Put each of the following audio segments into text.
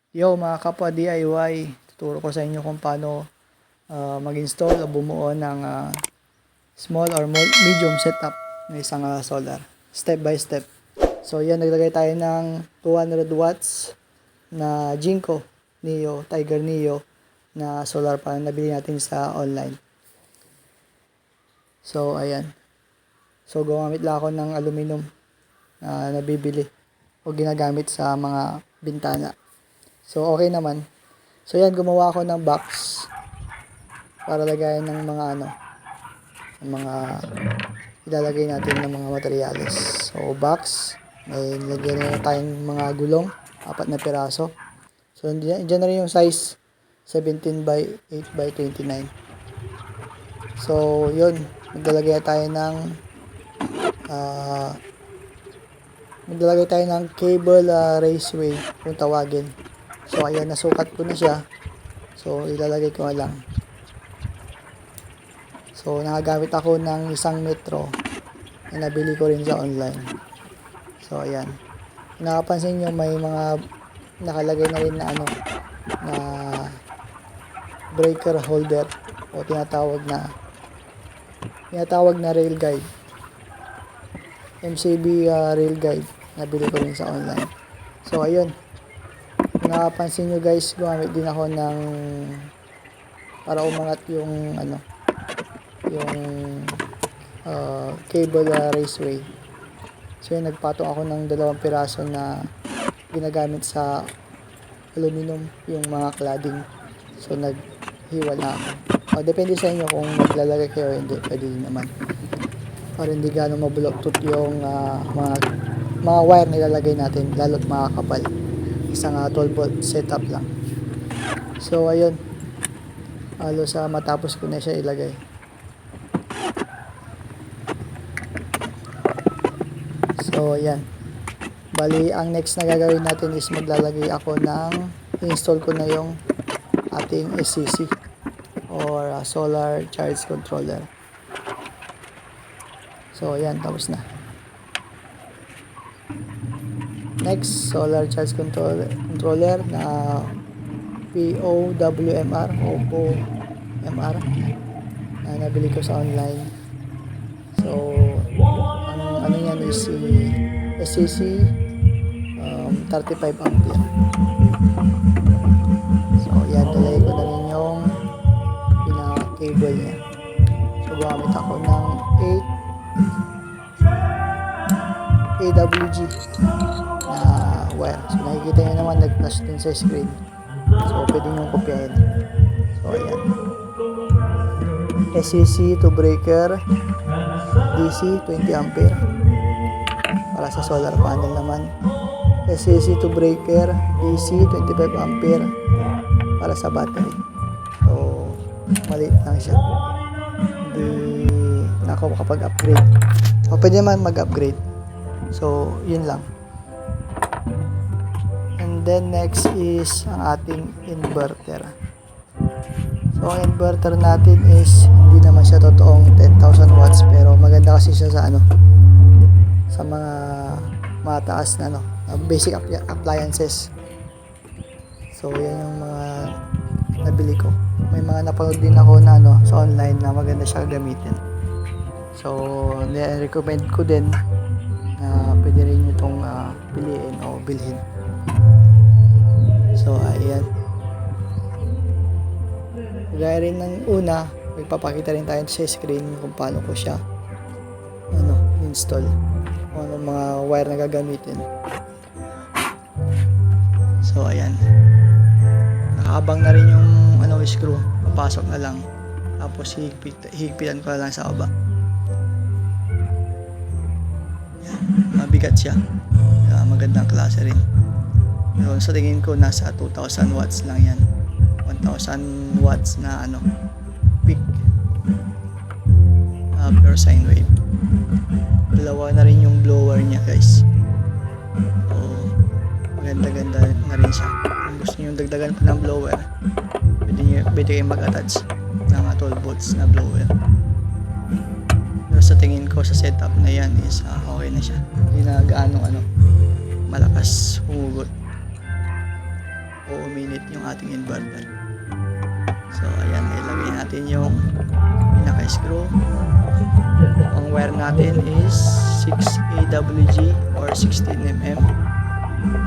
Yo mga kapwa DIY, tuturo ko sa inyo kung paano mag-install o bumuo ng small or medium setup ng isang solar. Step by step. So yan, naglagay tayo ng 200 watts na Jinko Neo, Tiger Neo na solar panel na nabili natin sa online. So ayan. So gumamit lang ako ng aluminum na nabibili o ginagamit sa mga bintana. So, okay naman. So, yan, gumawa ako ng box para lagayan ng mga mga ilalagay natin ng mga materyales. So, box, may lagyan na tayong mga gulong, 4 na piraso. So, dyan na rin yung size, 17 by 8 by 29. So, yun, maglalagay tayo ng cable raceway kung tawagin. So, ayan, nasukat ko na siya. So, ilalagay ko lang. So, nakagamit ako ng 1 metro na nabili ko rin sa online. So, ayan. Nakapansin nyo, may mga nakalagay na rin na na breaker holder o tinatawag na rail guide. MCB rail guide. Nabili ko rin sa online. So, ayun. Napansin nyo guys, gumamit din ako ng para umangat yung cable raceway. So yun, nagpatong ako ng 2 piraso na ginagamit sa aluminum, yung mga cladding. So naghiwa na ako. Depende sa inyo kung maglalagay kayo o hindi, pwede din naman. Para hindi gano'ng mabuloktot yung mga wire na ilalagay natin, lalo't makakapal. Isang 12 volt setup lang. So ayun, halos matapos ko na siya ilagay. So ayan, bali ang next na gagawin natin is maglalagay ako install ko na yung ating SCC or solar charge controller. So ayan, tapos na. Next, solar charge controller na POWMR o POMR na nabili ko sa online. So, ang yan is SCC 35 ampere. So, yan, nilagay ko na rin yung pinaka-cable niya. So, gumamit ako ng 8 AWG wire. So, nakikita nyo naman, nag-flash din sa screen. So, pwede nyo kopyahin. So, ayan. SCC to breaker, DC, 20 ampere. Para sa solar panel naman. SCC to breaker, DC, 25 ampere. Para sa battery. So, maliit lang siya. Hindi na ako makapag-upgrade. O, pwede naman mag-upgrade. So, yun lang. And then next is ang ating inverter. So ang inverter natin is hindi naman siya totoong 10,000 watts, pero maganda kasi siya sa sa mga mataas na basic appliances. So yan yung mga nabili ko. May mga napanood din ako na sa online na maganda siya gamitin. So recommend ko din na pwede rin nyo itong piliin o bilhin. So, ayan. Gaya rin ng una, magpapakita rin tayo sa screen kung paano ko siya install. Kung ano mga wire na gagamitin. So, ayan. Nakaabang na rin yung screw. Papasok na lang. Tapos, higpitan ko na lang sa baba. Ayan. Mabigat siya. Magandang klase rin. Pero sa tingin ko nasa 2,000 watts lang yan. 1,000 watts na peak pure sine wave. Dalawa na rin yung blower niya guys. So maganda-ganda na rin siya. Kung gusto nyo dagdagan pa ng blower, pwede kayo mag-attach ng 12 volts na blower. Pero sa tingin ko sa setup na yan is okay na siya. Hindi na gaano malakas humugot. uminit yung ating inverter. So ayan, ilagay natin yung pinaka-screw. Ang wire natin is 6 AWG or 16mm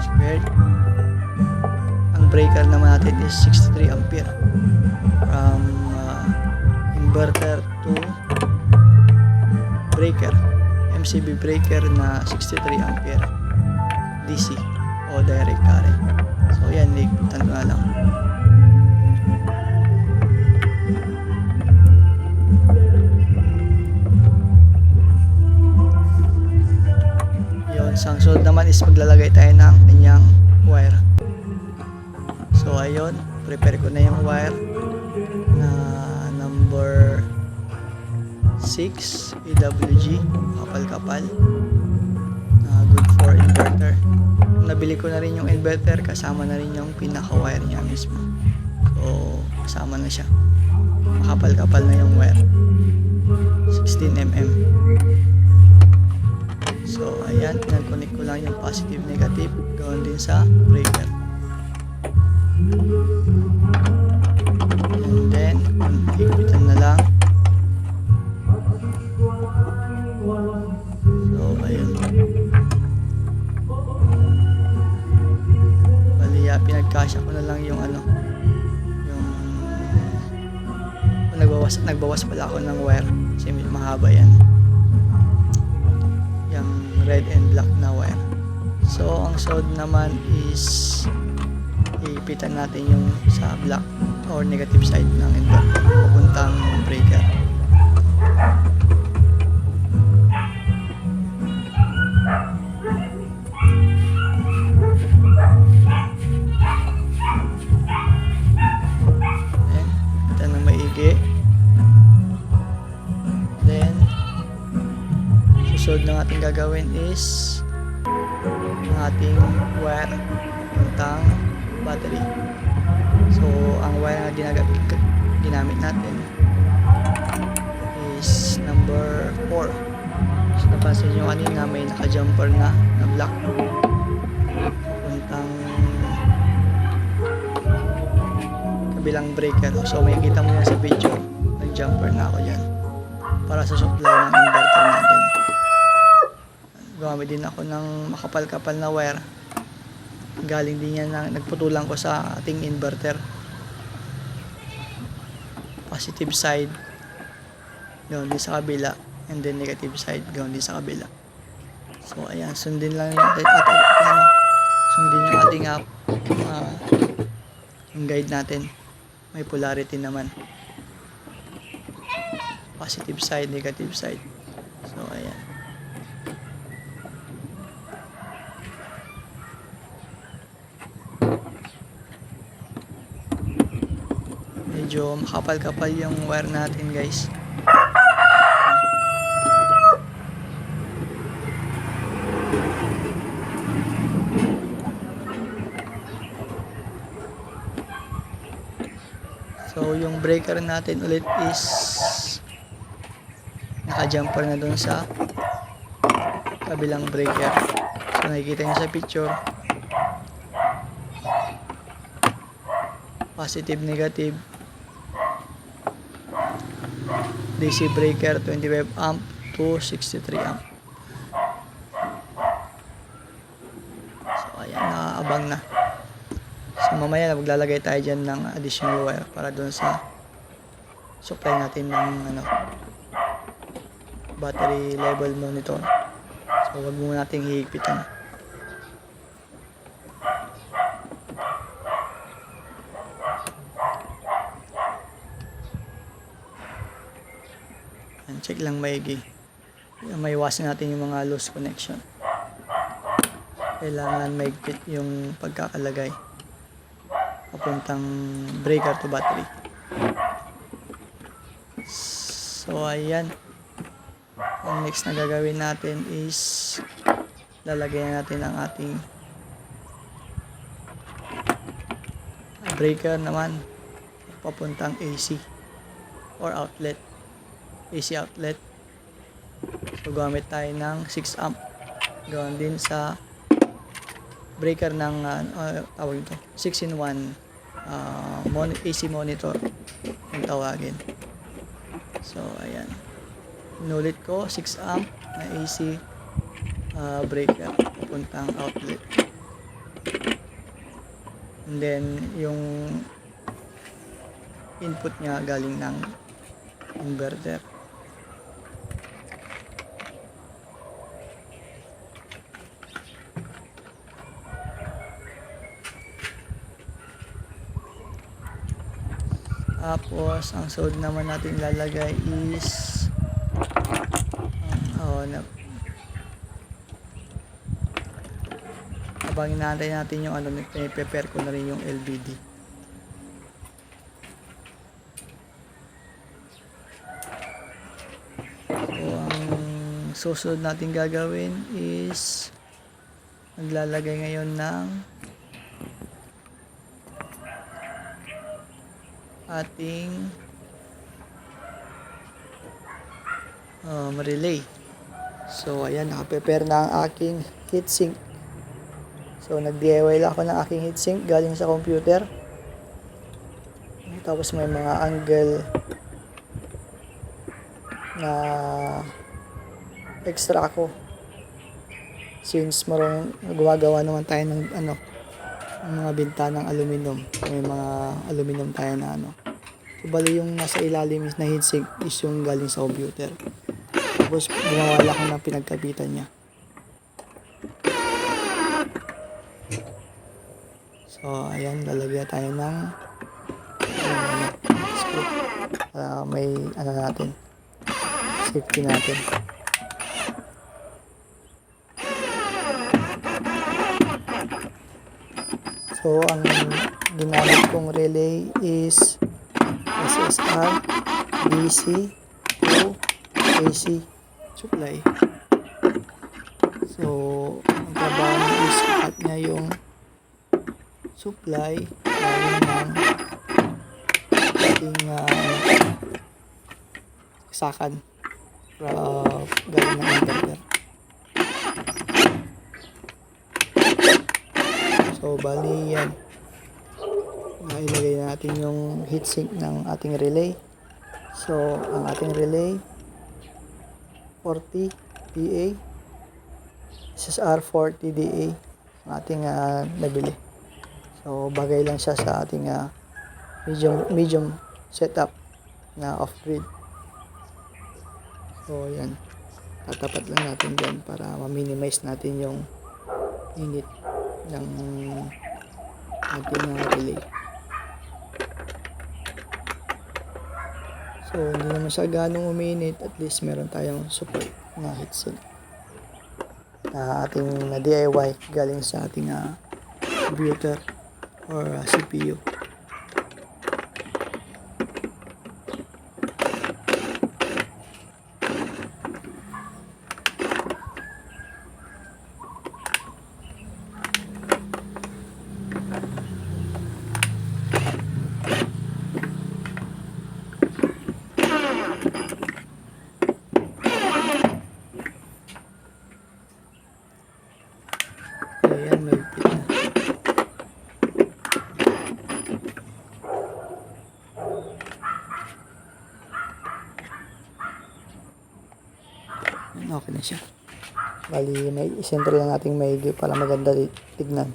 squared. Ang breaker naman natin is 63 ampere from inverter to breaker, MCB breaker na 63 ampere DC o direct current. So yan, higpitan ko na lang. Yun, ang sunod naman is maglalagay tayo ng kanyang wire. So ayun, prepare ko na yung wire na number 6 AWG, kapal-kapal, good for inverter. Nabili ko na rin yung inverter, kasama na rin yung pinaka-wire niya mismo. So kasama na siya, makapal-kapal na yung wire, 16mm. So ayan, pinag-connect ko lang yung positive negative, gawin din sa breaker. And then higpitan na lang. So ayun, bali pinagkasya ko na lang yung yung nagbawas pala ako ng wire kasi mahaba yan, yung red and black na wire. So ang sunod naman is ipitan natin yung sa black or negative side ng inverter papuntang breaker. Then ipitan ng maigi. Then susunod na ating gagawin is ang ating wire papuntang battery. So ang wire na ginamit natin is number 4. So napansin nyo kanina may naka-jumper na black papuntang kabilang breaker. So may kita mo yan sa video, nag-jumper na ako dyan para sa supply ng inverter natin. Gumamit din ako ng makapal-kapal na wire, galing din yan nagputulan ko sa ating inverter. Positive side gawin din sa kabila, and then negative side gawin din sa kabila. So ayan, sundin lang natin sundin yung ating yung guide natin. May polarity naman, positive side, negative side. So ayan, medyo makapal-kapal yung wire natin, guys. So yung breaker natin ulit is naka-jumper na dun sa kabilang breaker. So nakikita nyo sa picture, positive, negative, DC breaker 25 amp to 63 amp. So ayan, nakaabang na. So mamaya maglalagay tayo dyan ng additional wire para doon sa supply natin ng battery level monitor. So wag muna nating hihigpitan. Check lang maigi, maiwasan natin yung mga loose connection. Kailangan maigpit yung pagkakalagay papuntang breaker to battery. So ayan, ang next na gagawin natin is lalagyan natin ang ating breaker naman papuntang AC or outlet, AC outlet. So gamit tayo ng 6 amp, gawin din sa breaker ng tawag ito, 6-in-1 AC monitor yung tawagin. So ayan, inulit ko, 6 amp na AC breaker papuntang outlet. And then yung input niya galing ng inverter. Tapos ang solid naman natin lalagay is habang inaantay natin yung prepare ko na rin yung LVD. So ang susunod natin gagawin is maglalagay ngayon ng ating relay. So ayan, naka-prepare na ang aking heatsink. So nag-DIY lang ako ng aking heatsink galing sa computer. Tapos may mga angle na extra ako. Since gumagawa naman tayo ng mga bintanang aluminum. May mga aluminum tayo na So, bali yung nasa ilalim na heatsink is yung galing sa computer. Tapos gumawa lang ako ng pinagkapitan niya. So ayan, lalagyan tayo ng screw para may natin, safety natin. So ang ginamit kong relay is SSR, DC, to AC supply. So ang trabaho niya is cut niya yung supply galing ng ating sakan galing ng inverter. So bali yan, nailagay natin yung heatsink ng ating relay. So ang ating relay 40 DA, SSR 40 DA ang ating nabili. So bagay lang siya sa ating medium setup na off-grid. So yan, tatapat lang natin dyan para ma-minimize natin yung init ng ating relay. So hindi naman siya ganong uminit, at least meron tayong support na heatsink na ating na DIY galing sa ating computer or CPU. Ayan, may pit na. Okay na siya. Bali, may isentro lang nating maigi para maganda tignan.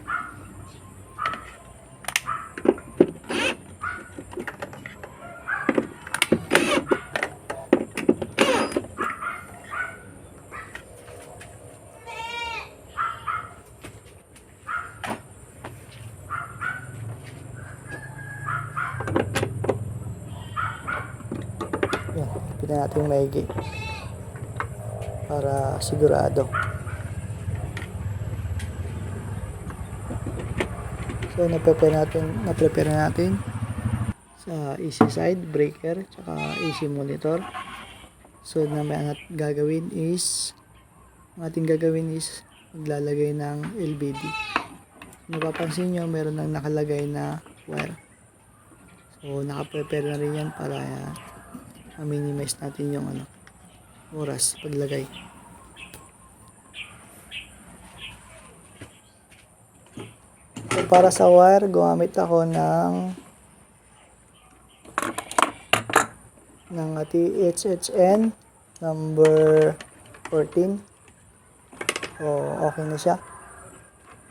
Yan, pina natin maigi para sigurado. So na-prepare natin sa AC side breaker tsaka AC monitor. So ang ating gagawin is maglalagay ng LVD. Mapapansin nyo, meron nang nakalagay na wire. So naka-prepare na rin yan para ma-minimize natin yung oras paglagay. So, para sa wire, gumamit ako ng THHN number 14. So, okay na siya.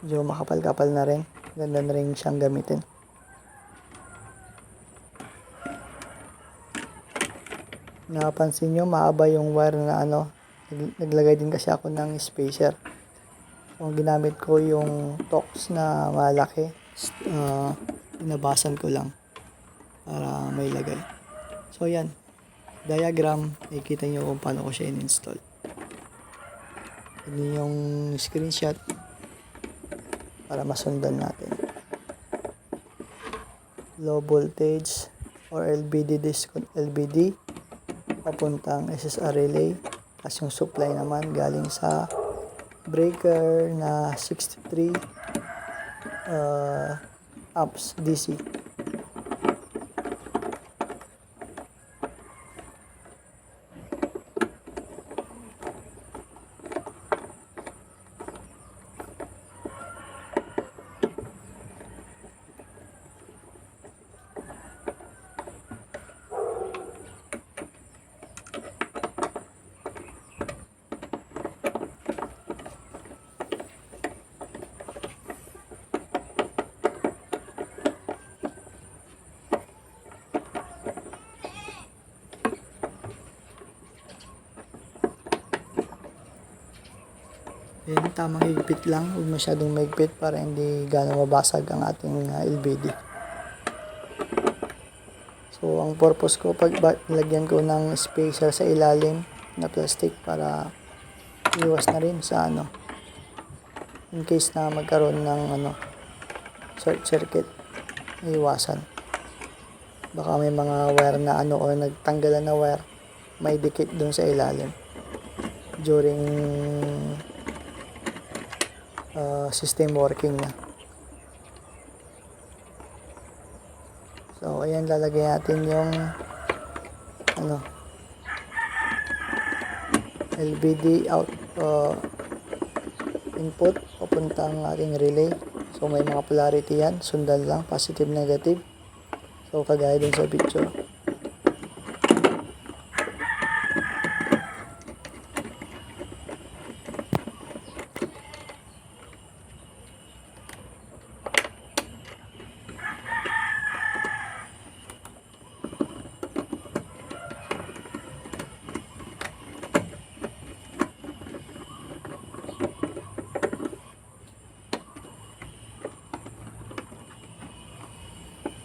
Medyo makapal-kapal na rin. Ganda na rin siyang gamitin. Napansin nyo, mahaba yung wire na naglagay din kasi ako ng spacer. So, ginamit ko yung Tox na malaki. Inabasan ko lang para may lagay. So, yan. Diagram. Nakikita nyo kung paano ko siya in-install. Yan yung screenshot para masundan natin. Low voltage or LVD papuntang SSR relay. Tapos yung supply naman galing sa breaker na 63 amps DC. Yan, tamang higpit lang. Huwag masyadong mahigpit para hindi gano'ng mabasag ang ating LVD. So, ang purpose ko, pag lagyan ko ng spacer sa ilalim na plastic para iwas na rin sa in case na magkaroon ng short circuit, iwasan. Baka may mga wire na o nagtanggalan na wire, may dikit dun sa ilalim during system working na. So, ayan, lalagay natin yung LVD out input papuntang ating relay. So, may mga polarity yan. Sundan lang, positive, negative. So, kagaya din sa picture.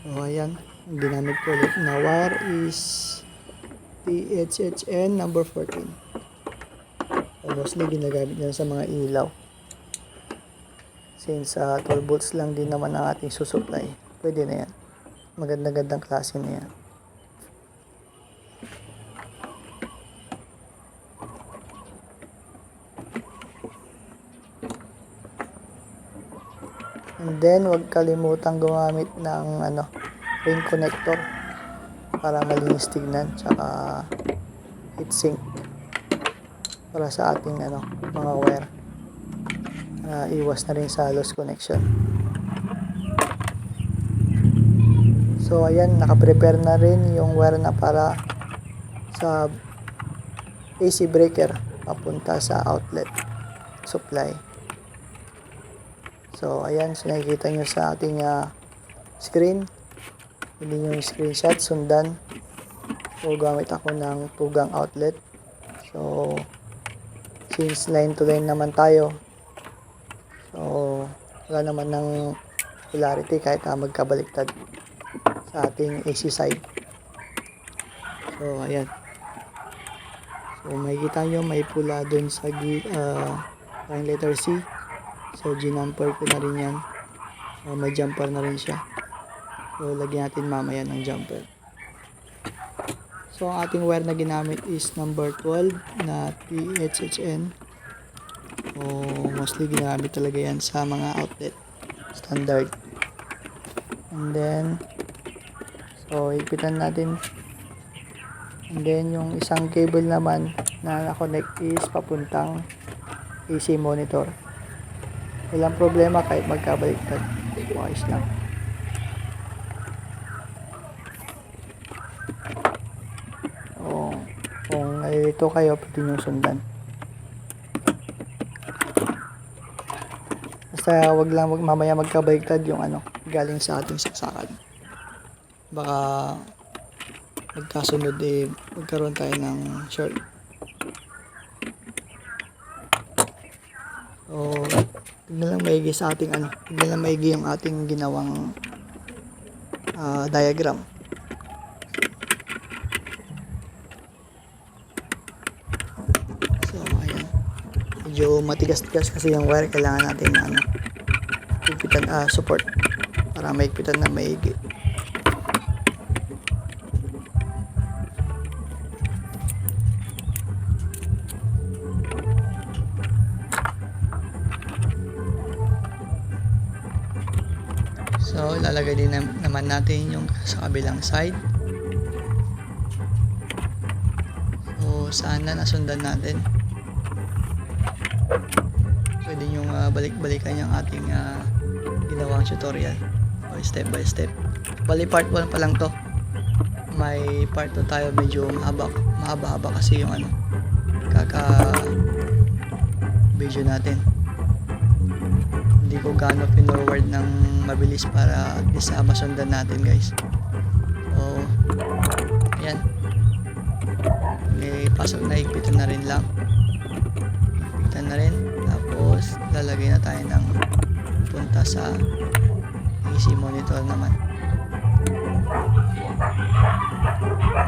So, ayan. Ang ginamit ko ulit na wire is THHN number 14. So, mostly ginagamit nyo sa mga ilaw. Since 12 volts lang din naman ang ating susupply. Pwede na yan. Magandang klase na yan. And then, huwag kalimutang gumamit ng ring connector para malinis tignan, tsaka heatsink para sa ating mga wire. Iwas na rin sa loose connection. So, ayan, nakaprepare na rin yung wire na para sa AC breaker papunta sa outlet supply. So, ayan. So, nakikita nyo sa ating screen. Hindi nyo yung screenshot. Sundan. So, gamit ako ng tugang outlet. So, since line to line naman tayo. So, wala naman ng polarity kahit magkabaliktad sa ating AC side. So, ayan. So, makikita nyo may pula dun sa line letter C. So, ginumper ko na rin yan. May jumper na rin siya. So, lagyan natin mamaya ng jumper. So, ang ating wire na ginamit is number 12 na THHN. So, mostly ginamit talaga yan sa mga outlet. Standard. And then, so, ipitan natin. And then, yung isang cable naman na na-connect is papuntang AC monitor. Walang problema kahit magkabaliktad. ayos lang. O, kung nalilito kayo, pwede nyo sundan. Basta wag lang mamaya magkabaliktad yung galing sa ating saksakan. Baka magkasunod magkaroon tayo ng short. So, tignan lang maigi sa ating tignan lang maigi yung ating ginawang diagram. So, ayan. Medyo matigas-tigas kasi yung wire, kailangan natin na higpitan, support para maigpitan na maigi. So, lalagay din naman natin yung sa kabilang side. So, sana nasundan natin. Pwede nyo balik-balikan yung ating ginawang tutorial. O, step by step. Bali, part 1 pa lang to. May part 2 tayo, medyo mahaba-haba kasi yung video natin. Hindi ko gaano pinorward ng mabilis para at least masundan natin, guys. So, ayan. May pasok na, higpitan na rin lang. Higpitan na rin. Tapos, lalagay na tayo ng punta sa AC monitor naman.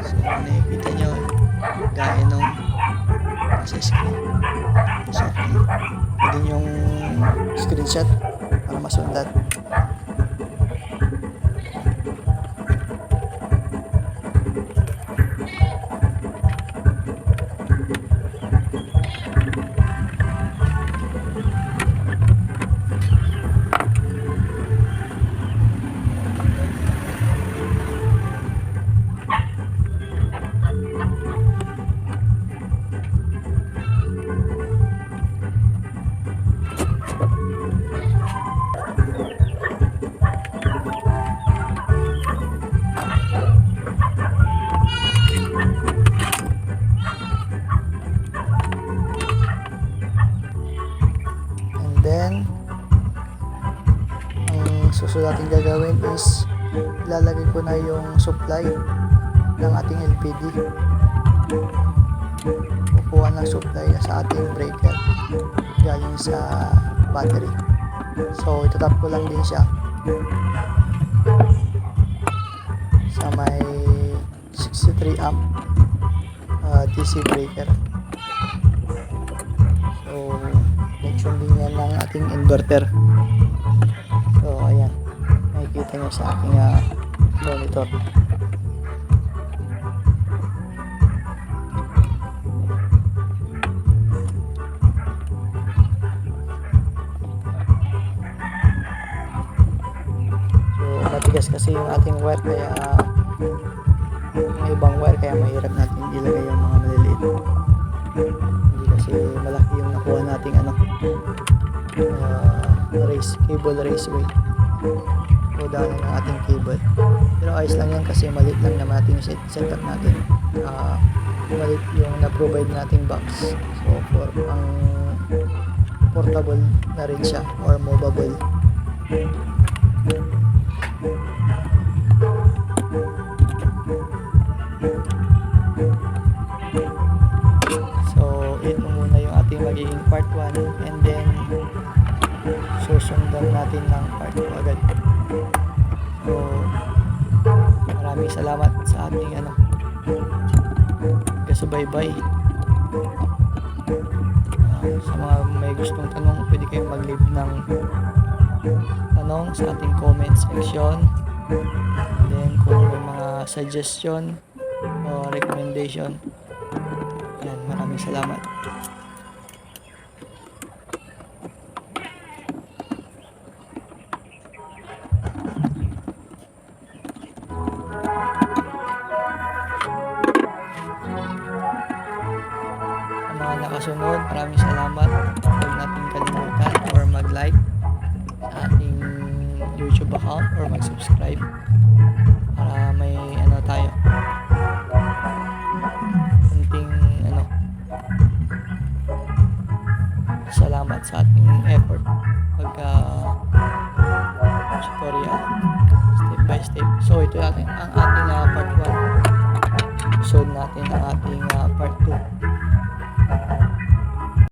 So, nakikita nyo, gaya nung sa screen. So, pwede yung screenshot para masundan. Then, ang susunod natin gagawin is ilalagay ko na yung supply ng ating LPD. Kukuha ng supply sa ating breaker galing sa battery. So, itatap ko lang din siya sa may 63 amp DC breaker. So, connection din yan ng ating inverter. So, ayan. Nakikita nyo sa ating monitor. So, matigas kasi yung ating wire, kaya may ibang wire, kaya mahirap natin ilagay yung mga maliliit. Hindi kasi malaki yung nakuha nating cable raceway. O dahil ng ating cable. Pero ayos lang yan kasi maliit lang naman ating setup natin. Maliit yung na-provide nating box. So for ang portable na rin siya or movable. So ito muna yung ating magiging part 1, and then susundan natin ng part 2 agad. So maraming salamat sa ating kasubaybay. Sa mga may gustong tanong, pwede kayong mag-leave ng tanong sa ating comment section. And then kung may mga suggestion o recommendation, yan, maraming salamat. Nakasunod, maraming salamat. Huwag natin kalimutan or mag-like sa ating YouTube account or mag-subscribe para may ano tayo, kunting ano, salamat sa ating effort pagka tutorial step by step. So ito natin ang ating part 1 episode natin ng ating